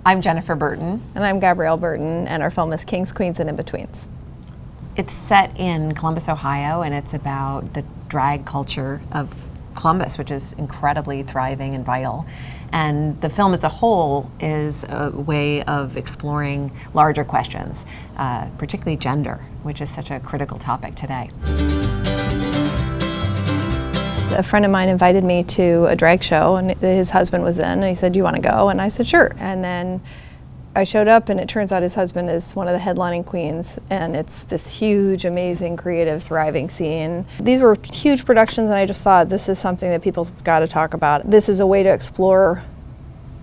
I'm Jennifer Burton. And I'm Gabrielle Burton, and our film is Kings, Queens, and In-Betweens. It's set in Columbus, Ohio, and it's about the drag culture of Columbus, which is incredibly thriving and vital. And the film as a whole is a way of exploring larger questions, particularly gender, which is such a critical topic today. A friend of mine invited me to a drag show, and his husband was in, and he said, "Do you want to go?" And I said, "Sure." And then I showed up, and it turns out his husband is one of the headlining queens, and it's this huge, amazing, creative, thriving scene. These were huge productions, and I just thought, this is something that people's got to talk about. This is a way to explore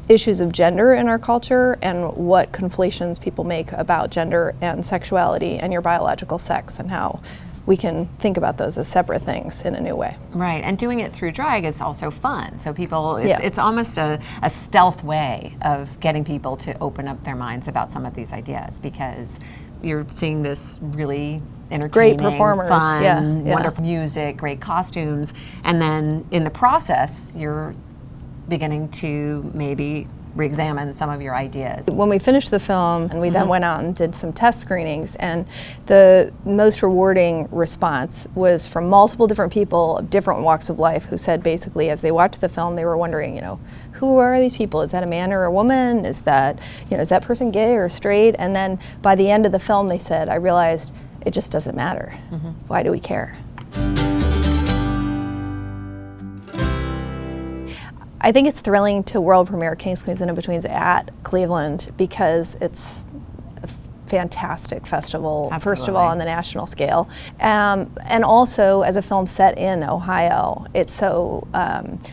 issues of gender in our culture and what conflations people make about gender and sexuality and your biological sex, and how we can think about those as separate things in a new way. Right, and doing it through drag is also fun. So people, it's almost a stealth way of getting people to open up their minds about some of these ideas, because you're seeing this really entertaining, great performers, fun, wonderful music, great costumes, and then in the process, you're beginning to maybe re-examine some of your ideas. When we finished the film, and we then went out and did some test screenings, and the most rewarding response was from multiple different people of different walks of life who said basically as they watched the film they were wondering, who are these people? Is that a man or a woman? Is that, is that person gay or straight? And then by the end of the film they said, I realized it just doesn't matter. Why do we care? I think it's thrilling to world premiere Kings, Queens, and In-Betweens at Cleveland because it's a fantastic festival, first of all, on the national scale. And also, as a film set in Ohio, it's so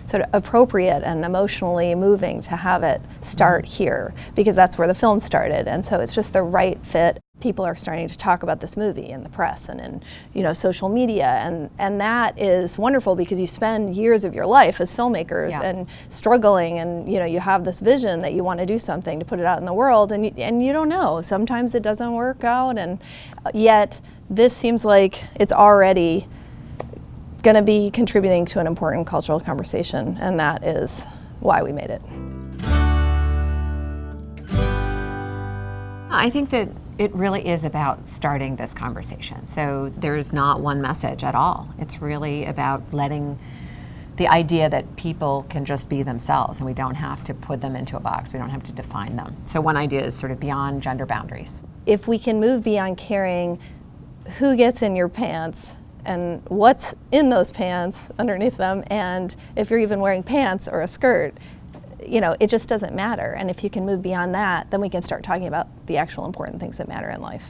sort of appropriate and emotionally moving to have it start here, because that's where the film started. And so it's just the right fit. People are starting to talk about this movie in the press and in social media, and that is wonderful because you spend years of your life as filmmakers and struggling, and you have this vision that you want to do something to put it out in the world, and you don't know. Sometimes it doesn't work out, and yet this seems like it's already going to be contributing to an important cultural conversation, and that is why we made it. I think that it really is about starting this conversation. So there's not one message at all. It's really about letting the idea that people can just be themselves and we don't have to put them into a box. We don't have to define them. So one idea is sort of beyond gender boundaries. If we can move beyond caring who gets in your pants and what's in those pants underneath them, and if you're even wearing pants or a skirt, it just doesn't matter. And if you can move beyond that, then we can start talking about the actual important things that matter in life.